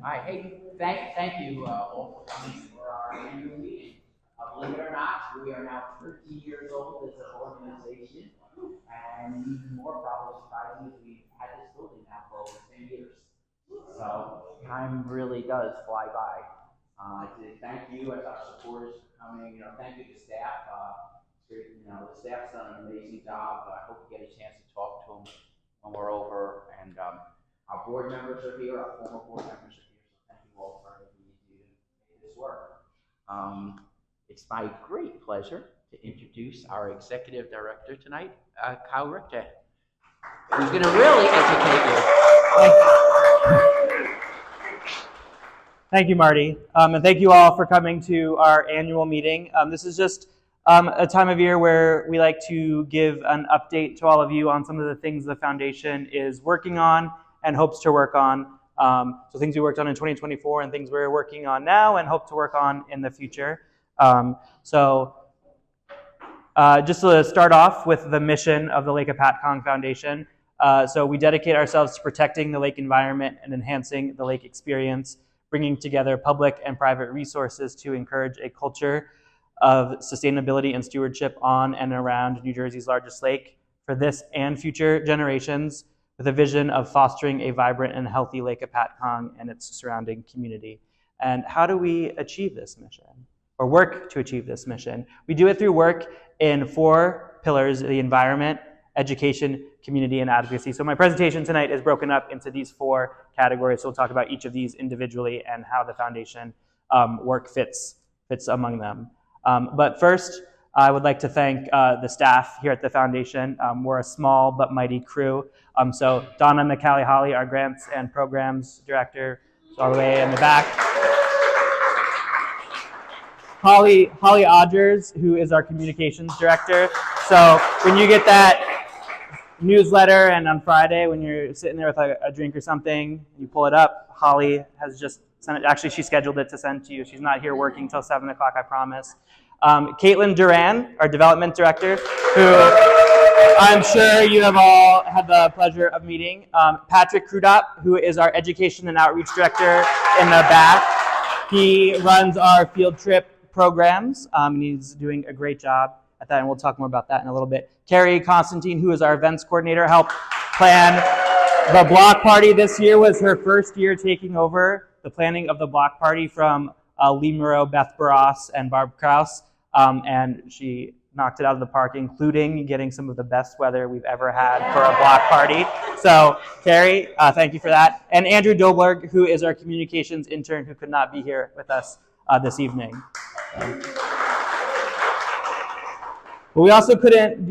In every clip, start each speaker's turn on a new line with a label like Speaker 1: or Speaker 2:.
Speaker 1: Hi, hey, thank you all for coming for our annual meeting. Believe it or not, we are now 13 years old as an organization, and even more probably surprising is we've had this building now for over 10 years. So time really does fly by. To thank you as our supporters for coming. Thank you to staff. The staff's done an amazing job. I hope you get a chance to talk to them when we're over. And our board members are here. Our former board members are here. So thank you all for everything you do to make this work. It's my great pleasure to introduce our executive director tonight, Kyle Richter, who's going to really educate you.
Speaker 2: Thank you, Marty. And thank you all for coming to our annual meeting. This is just a time of year where we like to give an update to all of you on some of the things the foundation is working on and hopes to work on. So things we worked on in 2024 and things we're working on now and hope to work on in the future. Just to start off with the mission of the Lake Hopatcong Foundation. So we dedicate ourselves to protecting the lake environment and enhancing the lake experience, bringing together public and private resources to encourage a culture of sustainability and stewardship on and around New Jersey's largest lake for this and future generations, with a vision of fostering a vibrant and healthy Lake Hopatcong and its surrounding community. And how do we achieve this mission, or work to achieve this mission? We do it through work in 4 pillars: the environment, education, community, and advocacy. So my presentation tonight is broken up into these 4 categories. So we'll talk about each of these individually and how the foundation work fits among them. But first, I would like to thank the staff here at the foundation. We're a small but mighty crew. So Donna McCallie-Holly, our grants and programs director, is all the way in the back. Holly Odgers, who is our communications director. So when you get that newsletter and on Friday when you're sitting there with a drink or something, you pull it up, Holly has just sent it. Actually, she scheduled it to send to you. She's not here working till 7 o'clock, I promise. Caitlin Duran, our development director, who I'm sure you have all had the pleasure of meeting. Patrick Krudop, who is our education and outreach director in the back. He runs our field trip programs, and he's doing a great job at that, and we'll talk more about that in a little bit. Carrie Constantine, who is our events coordinator, helped plan the block party this year. Was her first year taking over the planning of the block party from Lee Moreau, Beth Barros, and Barb Kraus, and she knocked it out of the park, including getting some of the best weather we've ever had for a block party. So, Carrie, thank you for that. And Andrew Doblerg, who is our communications intern, who could not be here with us this evening. But we also couldn't,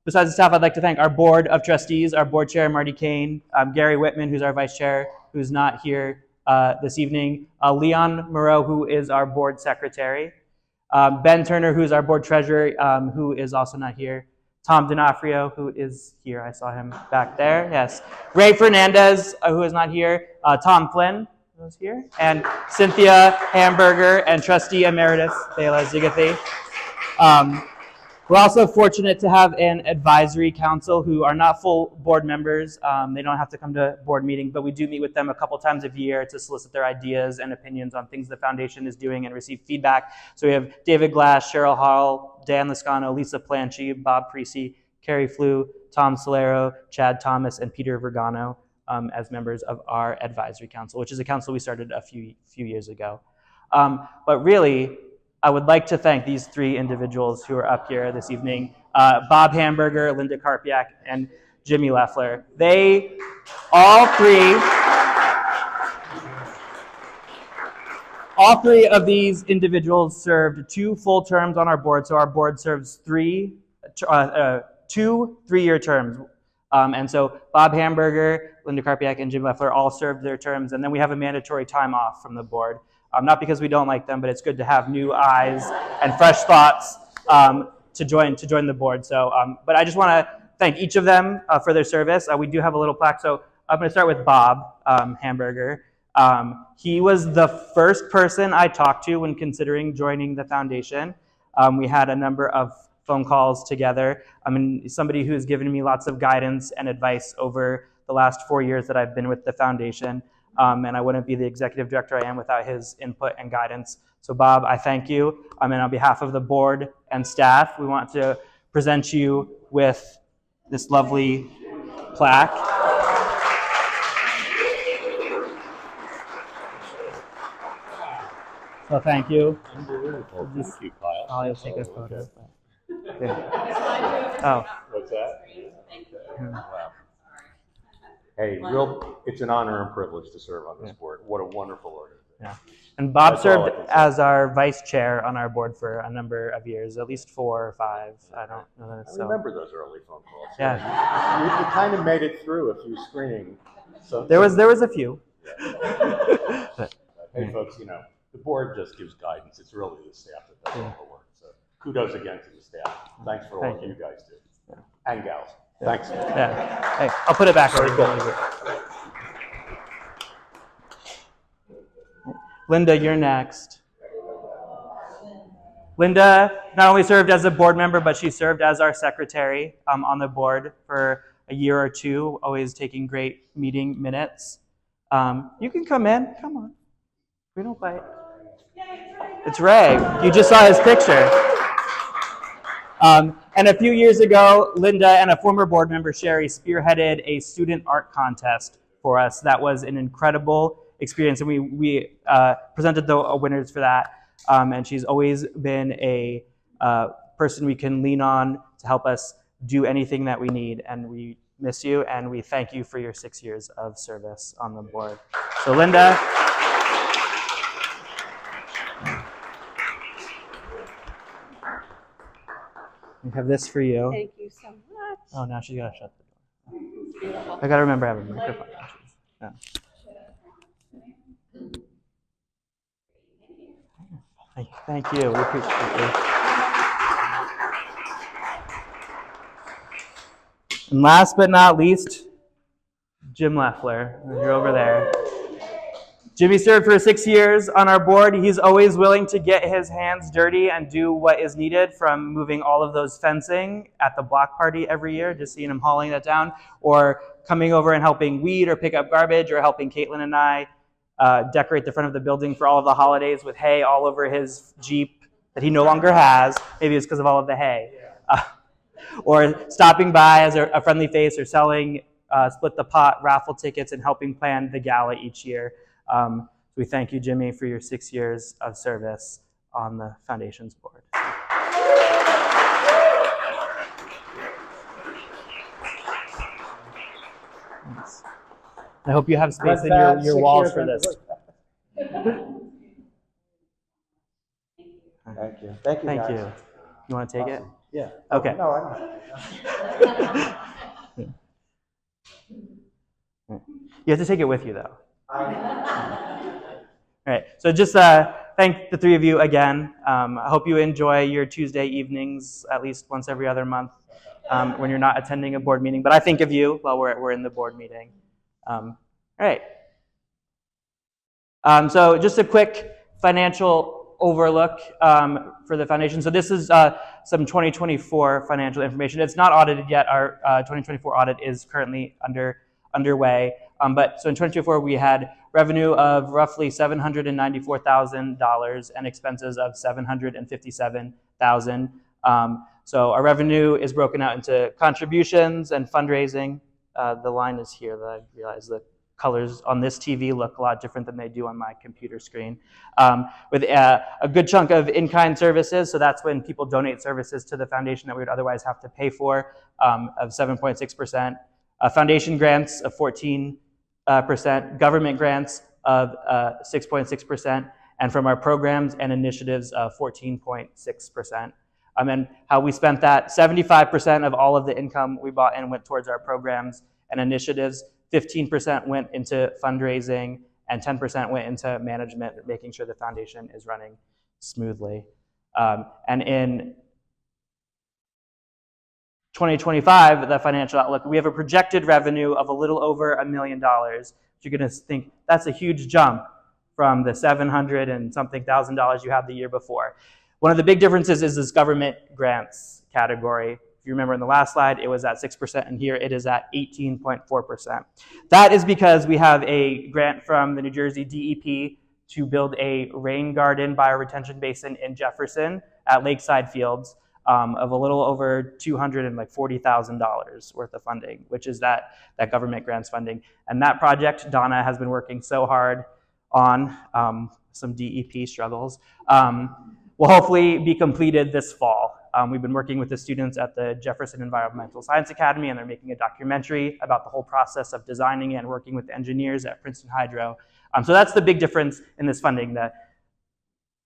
Speaker 2: besides the staff, I'd like to thank our board of trustees, our board chair, Marty Kane, Gary Whitman, who's our vice chair, who's not here this evening, Leon Moreau, who is our board secretary, Ben Turner, who's our board treasurer, who is also not here, Tom D'Onofrio, who is here, I saw him back there, yes, Ray Fernandez, who is not here, Tom Flynn, who's here, and Cynthia Hamburger, and trustee emeritus, Bela Zigathy. We're also fortunate to have an advisory council who are not full board members. They don't have to come to board meetings, but we do meet with them a couple times a year to solicit their ideas and opinions on things the foundation is doing and receive feedback. So we have David Glass, Cheryl Hall, Dan Lascano, Lisa Planchi, Bob Precy, Carrie Flew, Tom Solero, Chad Thomas, and Peter Vergano as members of our advisory council, which is a council we started a few years ago. But really, I would like to thank these 3 individuals who are up here this evening, Bob Hamburger, Linda Karpiak, and Jimmy Leffler. They, all three of these individuals served 2 full terms on our board, so our board serves 2 3-year terms. And so Bob Hamburger, Linda Karpiak, and Jimmy Leffler all served their terms, and then we have a mandatory time off from the board. Not because we don't like them, but it's good to have new eyes and fresh thoughts to join the board. So, but I just want to thank each of them for their service. We do have a little plaque. So I'm going to start with Bob Hamburger. He was the first person I talked to when considering joining the foundation. We had a number of phone calls together. Somebody who's given me lots of guidance and advice over the last 4 years that I've been with the foundation. and I wouldn't be the executive director I am without his input and guidance. So Bob, I thank you. And on behalf of the board and staff, we want to present you with this lovely plaque. So thank you.
Speaker 3: Unbelievable. Thank you, Kyle.
Speaker 2: I'll take a photo.
Speaker 3: Okay.
Speaker 2: Oh.
Speaker 3: What's that? Wow. Hey, it's an honor and privilege to serve on this board. What a wonderful organization.
Speaker 2: Yeah. And Bob
Speaker 3: That's all
Speaker 2: served
Speaker 3: I can say.
Speaker 2: as our vice chair on our board for a number of years, at least 4 or 5. I don't know.
Speaker 3: I remember those early phone calls.
Speaker 2: Yeah.
Speaker 3: You kind of made it through a few screening. So
Speaker 2: There was a few.
Speaker 3: Hey, folks, the board just gives guidance. It's really the staff that does all the work. So kudos again to the staff. Thanks for all you guys do.
Speaker 2: Yeah.
Speaker 3: And gals. Thanks.
Speaker 2: Yeah. Hey, I'll put it back.
Speaker 3: Very cool.
Speaker 2: Linda, you're next. Linda not only served as a board member, but she served as our secretary on the board for a year or 2, always taking great meeting minutes. You can come in. Come on. We don't bite. It's Ray. You just saw his picture. And a few years ago, Linda and a former board member, Sherry, spearheaded a student art contest for us. That was an incredible experience, and we presented the winners for that. And she's always been a person we can lean on to help us do anything that we need. And we miss you, and we thank you for your 6 years of service on the board. So, Linda. We have this for you.
Speaker 4: Thank you so much.
Speaker 2: Oh, now she's got to shut the door. I got to remember I have a microphone. Yeah. Thank you. We appreciate it. And last but not least, Jim Leffler. You're over there. Jimmy served for 6 years on our board. He's always willing to get his hands dirty and do what is needed, from moving all of those fencing at the block party every year, just seeing him hauling that down, or coming over and helping weed or pick up garbage, or helping Caitlin and I decorate the front of the building for all of the holidays with hay all over his Jeep that he no longer has. Maybe it's because of all of the hay. Or stopping by as a friendly face, or selling split the pot raffle tickets and helping plan the gala each year. We thank you, Jimmy, for your 6 years of service on the Foundation's board. Thanks. I hope you have space in your walls for this.
Speaker 3: Thank you. Thank you,
Speaker 2: Thank
Speaker 3: guys.
Speaker 2: you. You want to take it?
Speaker 3: Yeah.
Speaker 2: Okay.
Speaker 3: No, I'm
Speaker 2: You have to take it with you, though. All right. So just thank the 3 of you again. I hope you enjoy your Tuesday evenings at least once every other month when you're not attending a board meeting. But I think of you while we're in the board meeting. All right. So just a quick financial overlook for the foundation. So this is some 2024 financial information. It's not audited yet. Our 2024 audit is currently underway. But so in 2024, we had revenue of roughly $794,000 and expenses of $757,000. So our revenue is broken out into contributions and fundraising. The line is here that I realize the colors on this TV look a lot different than they do on my computer screen. With a good chunk of in-kind services, so that's when people donate services to the foundation that we would otherwise have to pay for, of 7.6%. Foundation grants of 14%, government grants of 6.6%, and from our programs and initiatives of 14.6%. And how we spent that, 75% of all of the income we brought in went towards our programs and initiatives, 15% went into fundraising, and 10% went into management, making sure the foundation is running smoothly. And in 2025, the financial outlook, we have a projected revenue of a little over $1 million. You're going to think that's a huge jump from the $700 and something thousand you had the year before. One of the big differences is this government grants category If you remember in the last slide, it was at 6%, and here it is at 18.4%. That is because we have a grant from the New Jersey DEP to build a rain garden bioretention basin in Jefferson at Lakeside Fields of a little over $240,000 worth of funding, which is that government grants funding. And that project, Donna has been working so hard on, some DEP struggles, will hopefully be completed this fall. We've been working with the students at the Jefferson Environmental Science Academy, and they're making a documentary about the whole process of designing it and working with the engineers at Princeton Hydro. So that's the big difference in this funding, that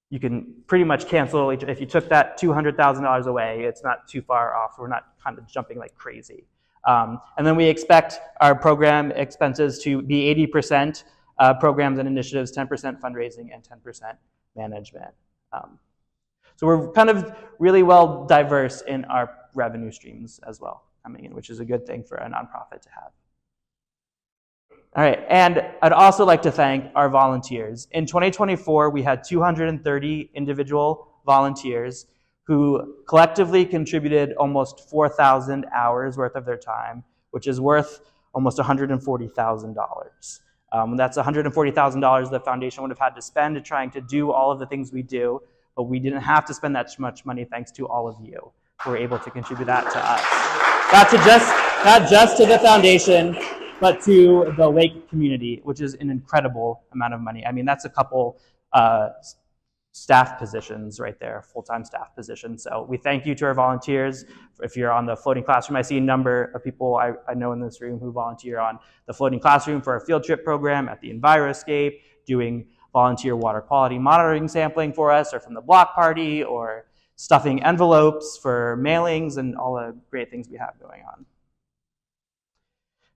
Speaker 2: you can pretty much cancel, if you took that $200,000 away, it's not too far off. We're not kind of jumping like crazy. And then we expect our program expenses to be 80% programs and initiatives, 10% fundraising, and 10% management. So we're kind of really well diverse in our revenue streams as well coming in, which is a good thing for a nonprofit to have. All right, and I'd also like to thank our volunteers. In 2024, we had 230 individual volunteers who collectively contributed almost 4,000 hours worth of their time, which is worth almost $140,000. That's $140,000 the foundation would have had to spend trying to do all of the things we do, but we didn't have to spend that much money thanks to all of you who were able to contribute that to us. Not just to the foundation, but to the Lake community, which is an incredible amount of money. I mean, that's a couple staff positions right there, full-time staff positions. So we thank you to our volunteers. If you're on the floating classroom, I see a number of people I know in this room who volunteer on the floating classroom for our field trip program, at the EnviroScape, doing volunteer water quality monitoring sampling for us, or from the block party, or stuffing envelopes for mailings, and all the great things we have going on.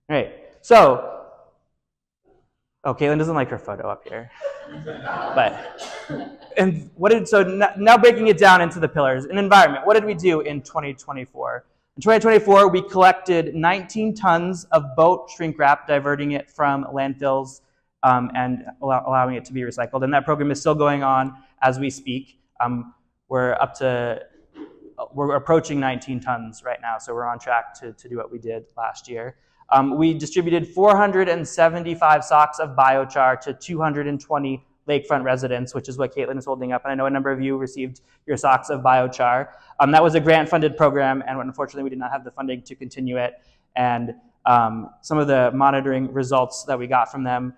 Speaker 2: All right, so, Caitlin doesn't like her photo up here. So now breaking it down into the pillars. In environment, what did we do in 2024? In 2024, we collected 19 tons of boat shrink wrap, diverting it from landfills and allowing it to be recycled. And that program is still going on as we speak. We're approaching 19 tons right now, so we're on track to do what we did last year. We distributed 475 socks of biochar to 220 lakefront residents, which is what Caitlin is holding up. And I know a number of you received your socks of biochar. That was a grant-funded program, and unfortunately we did not have the funding to continue it. And some of the monitoring results that we got from them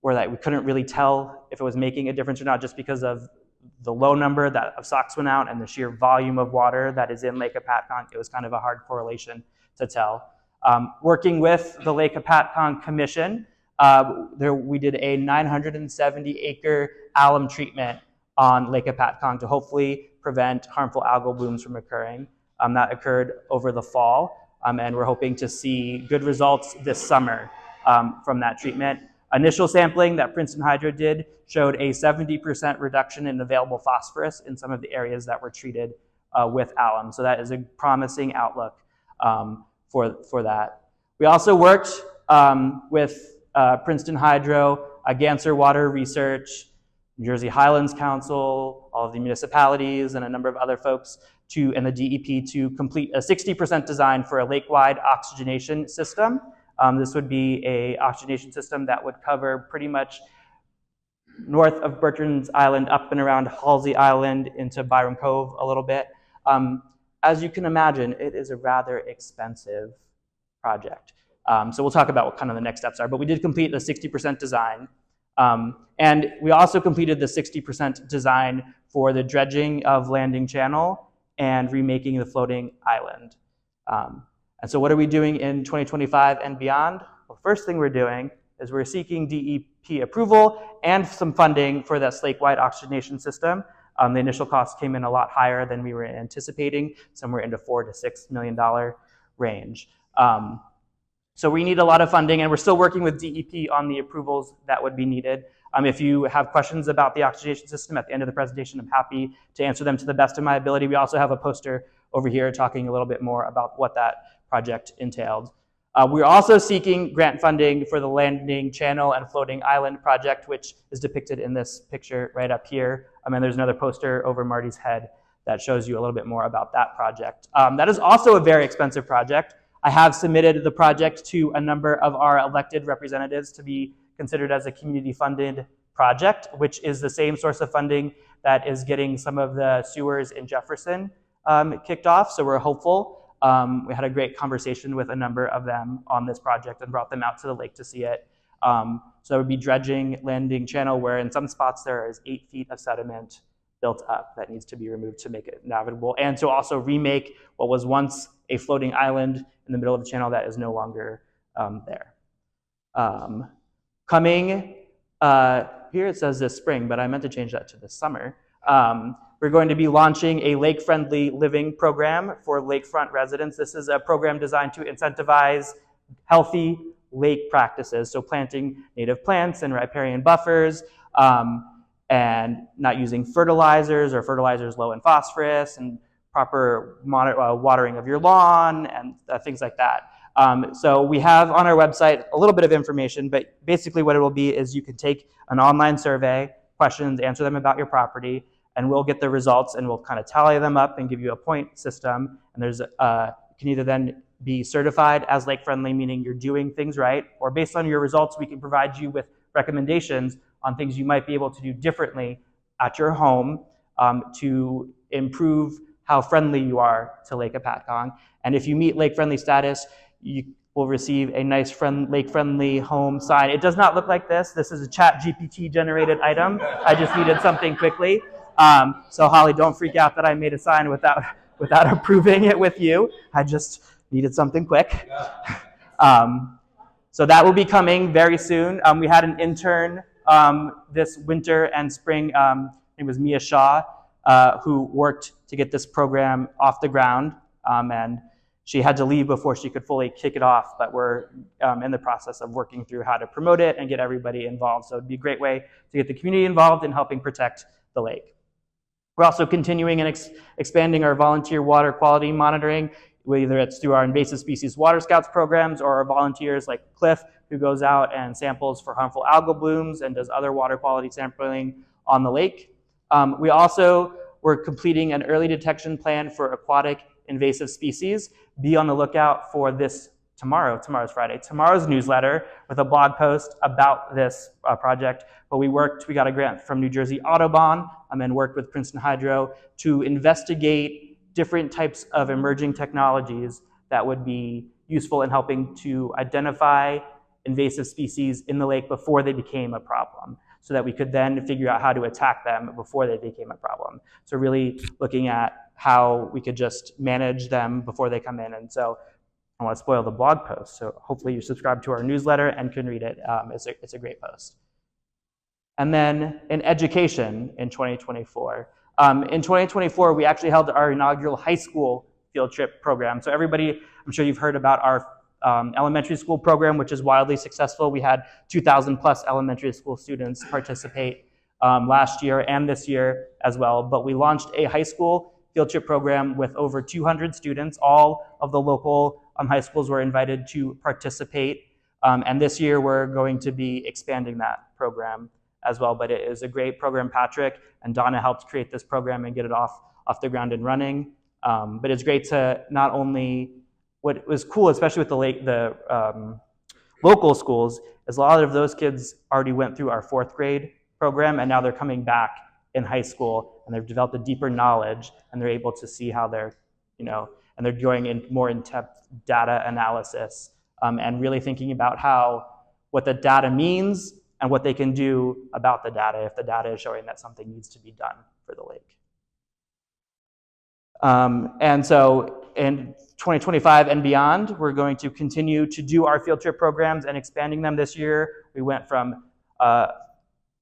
Speaker 2: were that we couldn't really tell if it was making a difference or not, just because of the low number of socks went out and the sheer volume of water that is in Lake Hopatcong. It was kind of a hard correlation to tell. Working with the Lake Hopatcong Commission, we did a 970-acre alum treatment on Lake Hopatcong to hopefully prevent harmful algal blooms from occurring. That occurred over the fall, and we're hoping to see good results this summer from that treatment. Initial sampling that Princeton Hydro did showed a 70% reduction in available phosphorus in some of the areas that were treated with alum. So that is a promising outlook for that. We also worked with Princeton Hydro, Ganser Water Research, New Jersey Highlands Council, all of the municipalities, and a number of other folks and the DEP to complete a 60% design for a lake-wide oxygenation system. This would be an oxygenation system that would cover pretty much north of Bertrand's Island, up and around Halsey Island, into Byram Cove a little bit. As you can imagine, it is a rather expensive project. So we'll talk about what kind of the next steps are, but we did complete the 60% design. And we also completed the 60% design for the dredging of Landing Channel and remaking the floating island. And so what are we doing in 2025 and beyond? Well, first thing we're doing is we're seeking DEP approval and some funding for that lake-wide oxygenation system. The initial cost came in a lot higher than we were anticipating, somewhere in the $4 to $6 million range. So we need a lot of funding, and we're still working with DEP on the approvals that would be needed. If you have questions about the oxygenation system at the end of the presentation, I'm happy to answer them to the best of my ability. We also have a poster over here talking a little bit more about what that project entailed. We're also seeking grant funding for the Landing Channel and Floating Island project, which is depicted in this picture right up here. And there's another poster over Marty's head that shows you a little bit more about that project. That is also a very expensive project. I have submitted the project to a number of our elected representatives to be considered as a community-funded project, which is the same source of funding that is getting some of the sewers in Jefferson kicked off, so we're hopeful. We had a great conversation with a number of them on this project and brought them out to the lake to see it. So it would be dredging landing channel where in some spots there is 8 feet of sediment built up that needs to be removed to make it navigable, and to also remake what was once a floating island in the middle of the channel that is no longer there. Coming here it says this spring, but I meant to change that to this summer. We're going to be launching a lake-friendly living program for lakefront residents. This is a program designed to incentivize healthy lake practices, so planting native plants and riparian buffers, and not using fertilizers or fertilizers low in phosphorus, and proper watering of your lawn and things like that. So we have on our website a little bit of information, but basically what it will be is you can take an online survey, questions, answer them about your property, and we'll get the results and we'll kind of tally them up and give you a point system. And there's you can either then be certified as lake friendly, meaning you're doing things right, or based on your results, we can provide you with recommendations on things you might be able to do differently at your home to improve how friendly you are to Lake Hopatcong. And if you meet lake friendly status, you will receive a nice lake friendly home sign. It does not look like this. This is a ChatGPT generated item. I just needed something quickly. So Holly, don't freak out that I made a sign without approving it with you. I just needed something quick. So that will be coming very soon. We had an intern this winter and spring. It was Mia Shaw, who worked to get this program off the ground. And she had to leave before she could fully kick it off, but we're in the process of working through how to promote it and get everybody involved. So it'd be a great way to get the community involved in helping protect the lake. We're also continuing and expanding our volunteer water quality monitoring, whether it's through our invasive species water scouts programs or our volunteers like Cliff, who goes out and samples for harmful algal blooms and does other water quality sampling on the lake. We also were completing an early detection plan for aquatic invasive species. Be on the lookout for this tomorrow's Friday, tomorrow's newsletter with a blog post about this project. But we got a grant from New Jersey Audubon and worked with Princeton Hydro to investigate different types of emerging technologies that would be useful in helping to identify invasive species in the lake before they became a problem, so that we could then figure out how to attack them before they became a problem. So really looking at how we could just manage them before they come in. And so I want to spoil the blog post, so hopefully you subscribe to our newsletter and can read it. It's a great post. And then in education in 2024. In 2024, we actually held our inaugural high school field trip program. So everybody, I'm sure you've heard about our elementary school program, which is wildly successful. We had 2,000 plus elementary school students participate last year and this year as well. But we launched a high school field trip program with over 200 students. All of the local high schools were invited to participate. And this year we're going to be expanding that program as well. But it is a great program. Patrick and Donna helped create this program and get it off the ground and running. But it's great to not only, what was cool, especially with the local schools, is a lot of those kids already went through our 4th grade program, and now they're coming back in high school, and they've developed a deeper knowledge, and they're able to see how they're, and they're going in more in-depth data analysis, and really thinking about what the data means and what they can do about the data if the data is showing that something needs to be done for the lake. And so in 2025 and beyond, we're going to continue to do our field trip programs and expanding them this year. We went from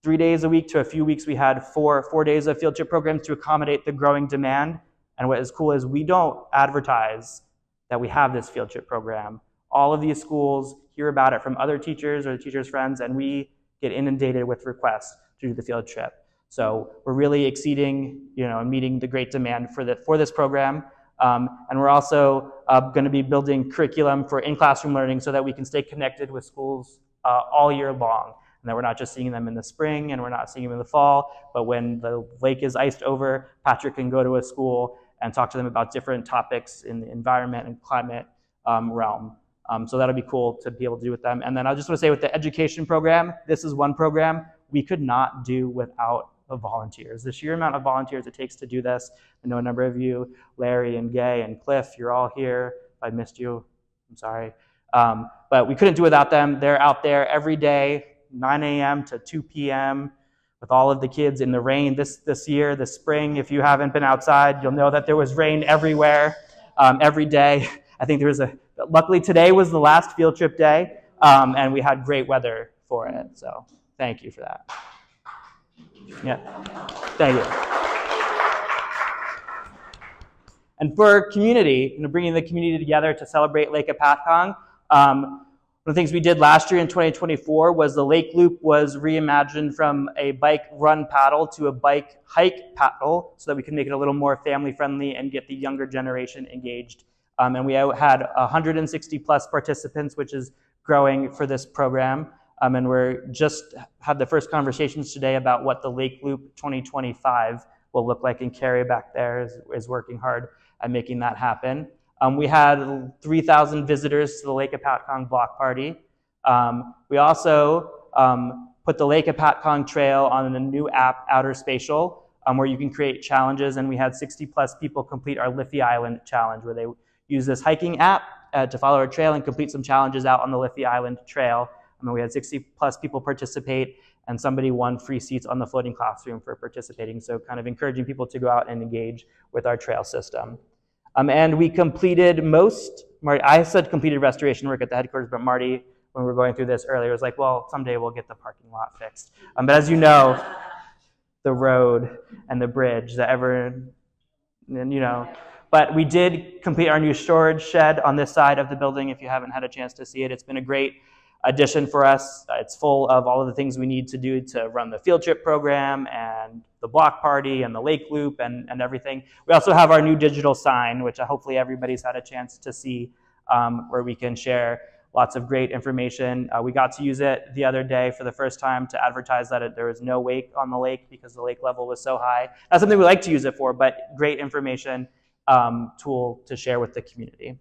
Speaker 2: 3 days a week to a few weeks we had four days of field trip programs to accommodate the growing demand. And what is cool is we don't advertise that we have this field trip program. All of these schools hear about it from other teachers or the teachers' friends, and we get inundated with requests to do the field trip. So we're really exceeding, and meeting the great demand for this program. And we're also going to be building curriculum for in-classroom learning so that we can stay connected with schools all year long. and that we're not just seeing them in the spring and we're not seeing them in the fall, but when the lake is iced over, Patrick can go to a school and talk to them about different topics in the environment and climate realm. So that'll be cool to be able to do with them. And then I just want to say with the education program, this is one program we could not do without the volunteers. The sheer amount of volunteers it takes to do this. I know a number of you, Larry and Gay and Cliff, you're all here. If I missed you, I'm sorry. But we couldn't do without them. They're out there every day, 9 a.m. to 2 p.m. with all of the kids in the rain this year, this spring. If you haven't been outside, you'll know that there was rain everywhere, every day. I think luckily today was the last field trip day, and we had great weather for it. So thank you for that. Yeah, thank you. And for community, bringing the community together to celebrate Lake Hopatcong, one of the things we did last year in 2024 was the lake loop was reimagined from a bike run paddle to a bike hike paddle so that we can make it a little more family friendly and get the younger generation engaged. And we had 160 plus participants, which is growing for this program. And we're just had the first conversations today about what the Lake Loop 2025 will look like, and Carrie back there is working hard at making that happen. We had 3,000 visitors to the Lake Hopatcong block party. We also put the Lake Hopatcong Trail on a new app, Outer Spatial, where you can create challenges, and we had 60 plus people complete our Liffey Island challenge, where they use this hiking app to follow our trail and complete some challenges out on the Liffey Island Trail. We had 60 plus people participate, and somebody won free seats on the floating classroom for participating. So kind of encouraging people to go out and engage with our trail system. And we completed I said completed restoration work at the headquarters, but Marty, when we were going through this earlier, was like, well, someday we'll get the parking lot fixed. But as you know, the road and the bridge, but we did complete our new storage shed on this side of the building. If you haven't had a chance to see it, it's been a great addition for us. It's full of all of the things we need to do to run the field trip program and the block party and the lake loop and everything. We also have our new digital sign, which hopefully everybody's had a chance to see, where we can share lots of great information. We got to use it the other day for the first time to advertise that there was no wake on the lake because the lake level was so high. That's something we like to use it for, but great information tool to share with the community.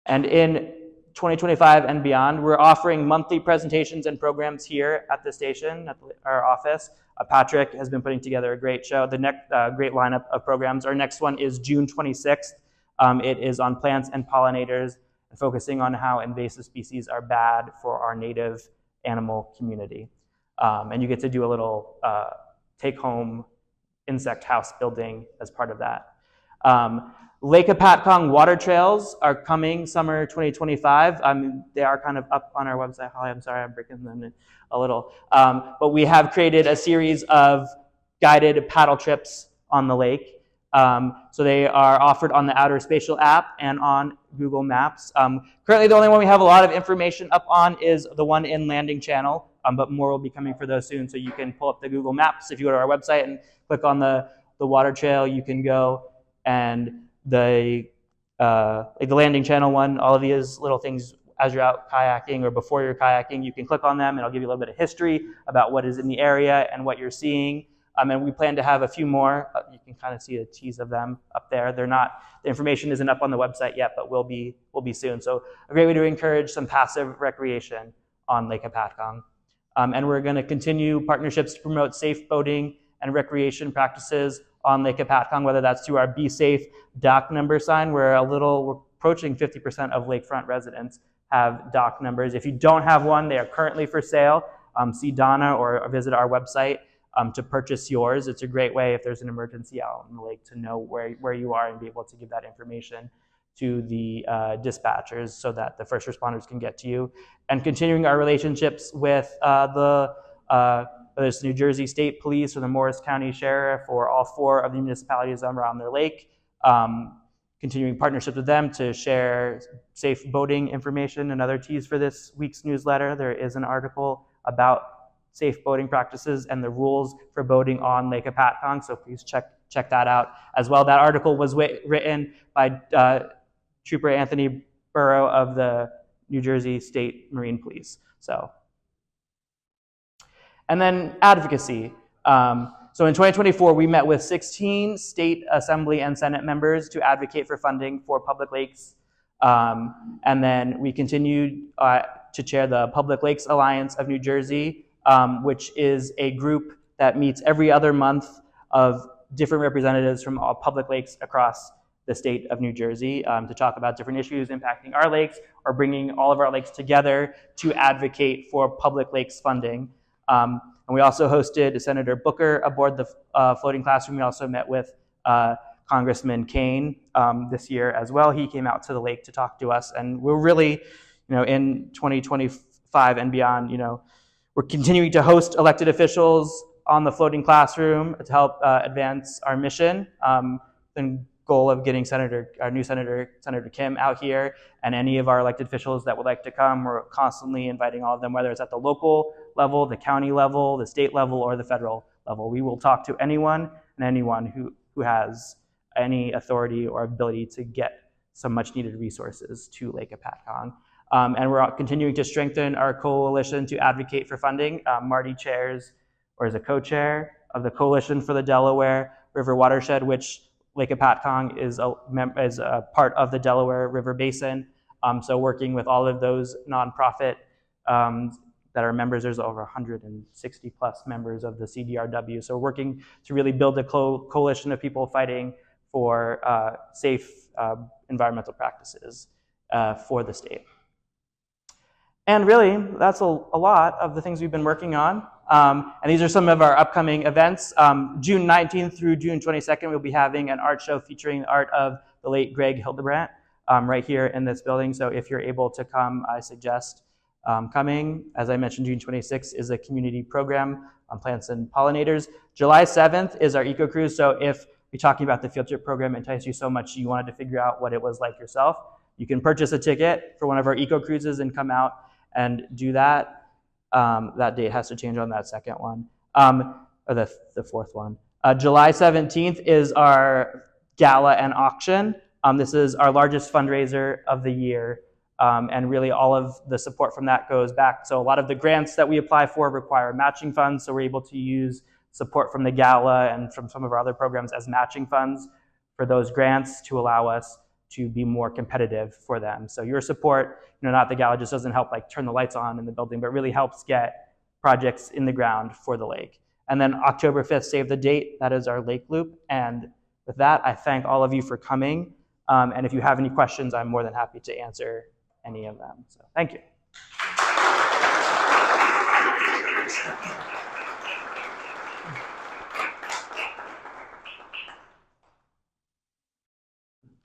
Speaker 2: And in 2025 and beyond, we're offering monthly presentations and programs here at the station, at our office. Patrick has been putting together a great show, the next great lineup of programs. Our next one is June 26th. It is on plants and pollinators, and focusing on how invasive species are bad for our native animal community. And you get to do a little take-home insect house building as part of that. Lake Hopatcong water trails are coming summer 2025. They are kind of up on our website. Holly, I'm sorry, I'm breaking them in a little. But we have created a series of guided paddle trips on the lake. So they are offered on the Outer Spatial app and on Google Maps. Currently, the only one we have a lot of information up on is the one in Landing Channel, but more will be coming for those soon. So you can pull up the Google Maps. If you go to our website and click on the water trail, you can go, and the Landing Channel one, all of these little things as you're out kayaking or before you're kayaking, you can click on them and it'll give you a little bit of history about what is in the area and what you're seeing. And we plan to have a few more. You can kind of see a tease of them up there. The information isn't up on the website yet, but will be soon. So a great way to encourage some passive recreation on Lake Hopatcong. And we're going to continue partnerships to promote safe boating and recreation practices on Lake Hopatcong, whether that's through our Be Safe dock number sign. We're approaching 50% of lakefront residents have dock numbers. If you don't have one, they are currently for sale. See Donna or visit our website to purchase yours. It's a great way if there's an emergency out on the lake to know where you are and be able to give that information to the dispatchers so that the first responders can get to you. And continuing our relationships with whether it's New Jersey State Police or the Morris County Sheriff or all 4 of the municipalities around their lake, continuing partnerships with them to share safe boating information. Another tease for this week's newsletter, there is an article about safe boating practices and the rules for boating on Lake Hopatcong, so please check that out as well. That article was written by Trooper Anthony Burrow of the New Jersey State Marine Police. So And then advocacy. So in 2024, we met with 16 state assembly and Senate members to advocate for funding for public lakes. And then we continued to chair the Public Lakes Alliance of New Jersey, which is a group that meets every other month of different representatives from all public lakes across the state of New Jersey to talk about different issues impacting our lakes or bringing all of our lakes together to advocate for public lakes funding. And we also hosted Senator Booker aboard the floating classroom. We also met with Congressman Kane this year as well. He came out to the lake to talk to us, and we're really, in 2025 and beyond, we're continuing to host elected officials on the floating classroom to help advance our mission. The goal of getting our new Senator Kim out here, and any of our elected officials that would like to come, we're constantly inviting all of them, whether it's at the local level, the county level, the state level, or the federal level. We will talk to anyone who has any authority or ability to get some much needed resources to Lake Hopatcong. And we're continuing to strengthen our coalition to advocate for funding. Marty chairs, or is a co-chair of the Coalition for the Delaware River Watershed, which Lake Hopatcong is a part of the Delaware River Basin. So working with all of those nonprofit that are members, there's over 160 plus members of the CDRW. So we're working to really build a coalition of people fighting for safe environmental practices for the state. And really, that's a lot of the things we've been working on. And these are some of our upcoming events. June 19th through June 22nd, we'll be having an art show featuring the art of the late Greg Hildebrandt right here in this building. So if you're able to come, I suggest coming. As I mentioned, June 26th is a community program on plants and pollinators. July 7th is our eco cruise. So if we're talking about the field trip program enticed you so much you wanted to figure out what it was like yourself, you can purchase a ticket for one of our eco cruises and come out and do that. That date has to change on that second one, or the fourth one. July 17th is our gala and auction. This is our largest fundraiser of the year, and really all of the support from that goes back. So a lot of the grants that we apply for require matching funds, so we're able to use support from the gala and from some of our other programs as matching funds for those grants to allow us to be more competitive for them. So your support, not the gala, just doesn't help like turn the lights on in the building, but really helps get projects in the ground for the lake. And then October 5th, save the date, that is our lake loop. And with that, I thank all of you for coming. And if you have any questions, I'm more than happy to answer any of them. So thank you.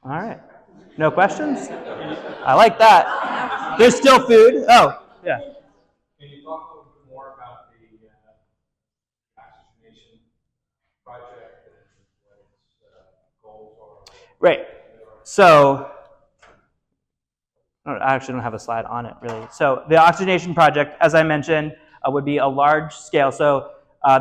Speaker 2: All right. No questions? I like that. There's still food. Oh, yeah.
Speaker 4: Can you talk a little bit more about the oxygenation project and what its goals are?
Speaker 2: Right. So, I actually don't have a slide on it, really. So the oxygenation project, as I mentioned, would be a large scale. So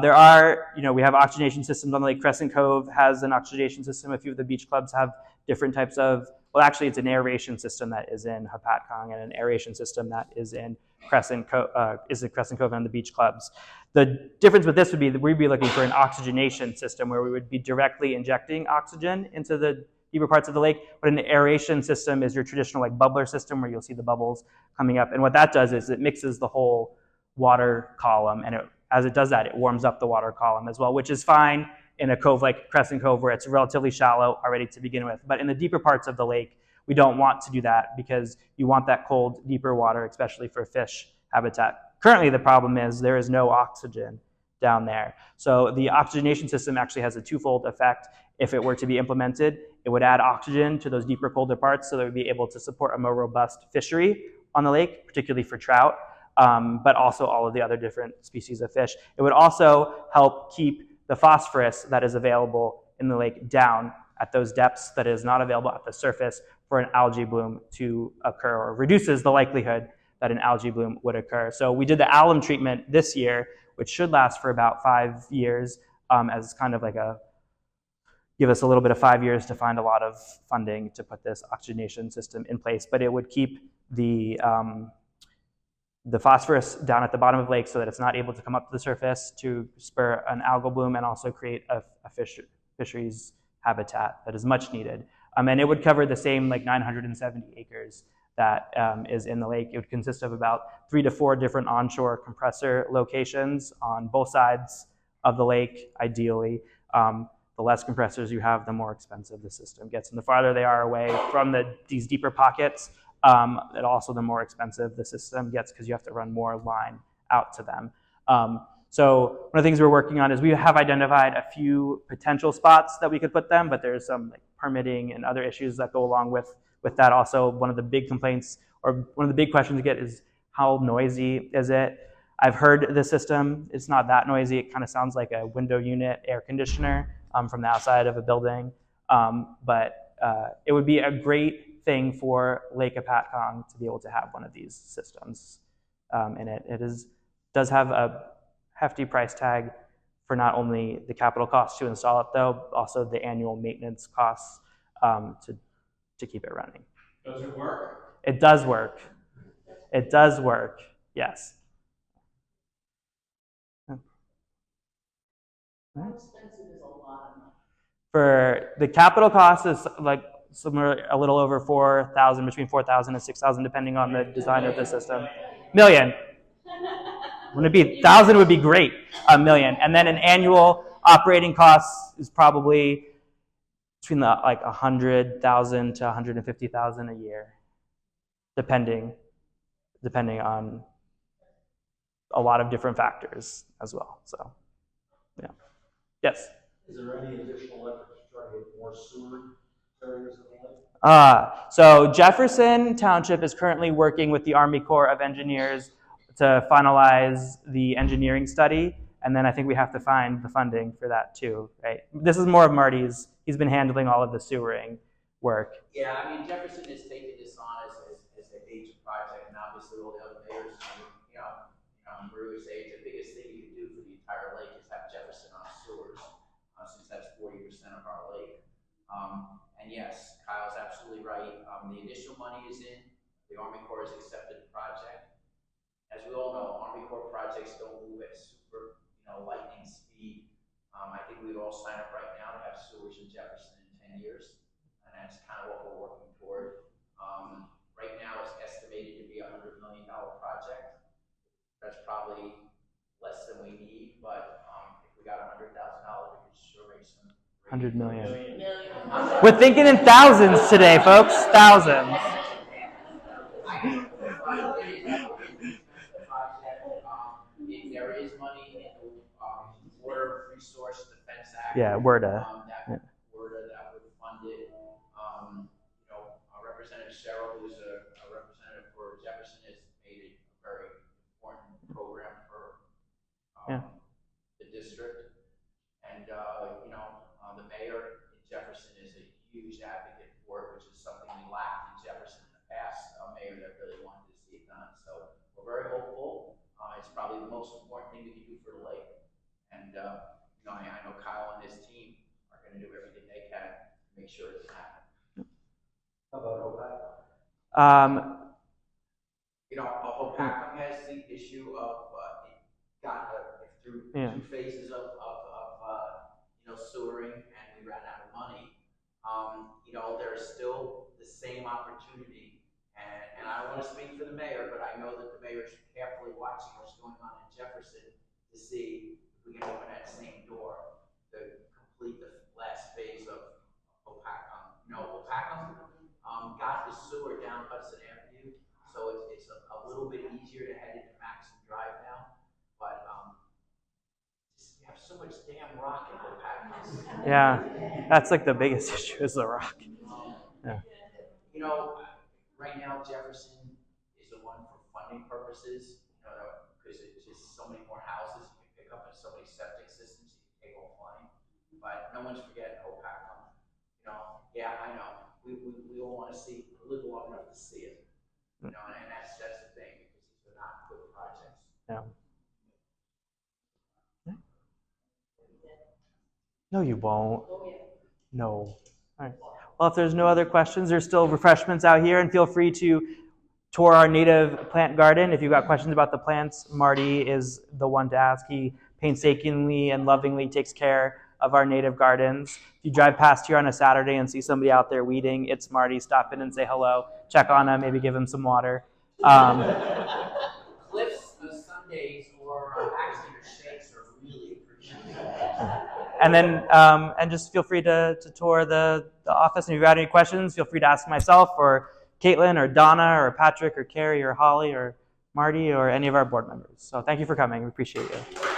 Speaker 2: there are, we have oxygenation systems on the lake. Crescent Cove has an oxygenation system. A few of the beach clubs have different types of, well, actually it's an aeration system that is in Hopatcong and an aeration system that is in Crescent Cove and the beach clubs. The difference with this would be that we'd be looking for an oxygenation system where we would be directly injecting oxygen into the deeper parts of the lake, but an aeration system is your traditional like bubbler system where you'll see the bubbles coming up. And what that does is it mixes the whole water column, and as it does that, it warms up the water column as well, which is fine in a cove like Crescent Cove where it's relatively shallow already to begin with. But in the deeper parts of the lake, we don't want to do that because you want that cold, deeper water, especially for fish habitat. Currently, the problem is there is no oxygen down there. So the oxygenation system actually has a twofold effect. If it were to be implemented, it would add oxygen to those deeper, colder parts so that it would be able to support a more robust fishery on the lake, particularly for trout, but also all of the other different species of fish. It would also help keep the phosphorus that is available in the lake down at those depths that is not available at the surface for an algae bloom to occur, or reduces the likelihood that an algae bloom would occur. So we did the alum treatment this year, which should last for about 5 years, as kind of like give us a little bit of 5 years to find a lot of funding to put this oxygenation system in place. But it would keep the the phosphorus down at the bottom of lakes so that it's not able to come up to the surface to spur an algal bloom and also create a fisheries habitat that is much needed. And it would cover the same like 970 acres that is in the lake. It would consist of about 3 to 4 different onshore compressor locations on both sides of the lake, ideally. The less compressors you have, the more expensive the system gets. And the farther they are away from these deeper pockets, and also the more expensive the system gets because you have to run more line out to them. So one of the things we're working on is we have identified a few potential spots that we could put them, but there's some like permitting and other issues that go along with that. Also, one of the big complaints or one of the big questions we get is how noisy is it? I've heard the system. It's not that noisy. It kind of sounds like a window unit air conditioner from the outside of a building. But it would be a great thing for Lake Hopatcong to be able to have one of these systems. And it does have a hefty price tag for not only the capital cost to install it, though, also the annual maintenance costs to keep it running.
Speaker 4: Does it work?
Speaker 2: It does work. It does work, yes.
Speaker 5: How expensive is a lot of money?
Speaker 2: For the capital cost is like somewhere a little over 4,000, between 4,000 and 6,000, depending on the design of the system. Million. Wouldn't it be 1,000 would be great, a million. And then an annual operating cost is probably between like 100,000 to 150,000 a year, depending on a lot of different factors as well. So, yeah. Yes.
Speaker 4: Is there any additional effort to try to get more sewer areas in the lake?
Speaker 2: So Jefferson Township is currently working with the Army Corps of Engineers to finalize the engineering study, and then I think we have to find the funding for that too, right? This is more of Marty's. He's been handling all of the sewering work.
Speaker 1: Yeah, I mean, Jefferson has taken this on as a major project, and obviously all the other mayors, we always say the biggest thing you can do for the entire lake is have Jefferson on sewers, since that's 40% of our lake. And yes, Kyle's absolutely right. The initial money is in. The Army Corps has accepted the project. As we all know, Army Corps projects don't move at super, lightning speed. I think we'd all sign up right now to have sewers in Jefferson in 10 years, and that's kind of what we're working toward. Right now, it's estimated to be a $100 million project. That's probably less than we need, but if we got $100,000, we could sure make some.
Speaker 2: 100 million.
Speaker 5: Million.
Speaker 2: We're thinking in thousands today, folks. Thousands.
Speaker 1: There is money in the Water Resource Defense Act.
Speaker 2: Yeah, WRDA.
Speaker 1: WRDA that would fund it. Representative Cheryl, who's a representative for Jefferson, has made it a very important program for the district. And the mayor in Jefferson is a huge advocate for it, which is something we lacked in Jefferson in the past. A mayor that really wanted to see it done. So we're very hopeful. It's probably the most important thing we can do for the lake. And I know Kyle and his team are going to do everything they can to make sure it happens.
Speaker 4: How about Hopatcong?
Speaker 1: Hopatcong has the issue of through 2 phases of sewering, and we ran out of money. There's still the same opportunity, and I don't want to speak for the mayor, but I know that the mayor is carefully watching what's going on in Jefferson to see if we can open that same door to complete the last phase of Hopatcong. Hopatcong got the sewer down Hudson Avenue, so it's a little bit easier to head into Maxim Drive now, but we have so much damn rock in Hopatcong.
Speaker 2: Yeah, that's like the biggest issue is the rock. Yeah.
Speaker 1: Right now Jefferson is the one for funding purposes, because it's just so many more houses you can pick up and so many septic systems you can take offline. But no one's forgetting Hopatcong. Yeah, I know. We all want to live long enough to see it. And that's the thing, because these are not good projects.
Speaker 2: Yeah. No, you won't. No. All right. Well, if there's no other questions, there's still refreshments out here, and feel free to tour our native plant garden. If you've got questions about the plants, Marty is the one to ask. He painstakingly and lovingly takes care of our native gardens. If you drive past here on a Saturday and see somebody out there weeding, it's Marty. Stop in and say hello, check on him, maybe give him some water.
Speaker 1: Cliff's Sundays or actually your steaks are really appreciated.
Speaker 2: And then, and just feel free to tour the office. And if you've got any questions, feel free to ask myself or Caitlin or Donna or Patrick or Carrie or Holly or Marty or any of our board members. So thank you for coming. We appreciate you.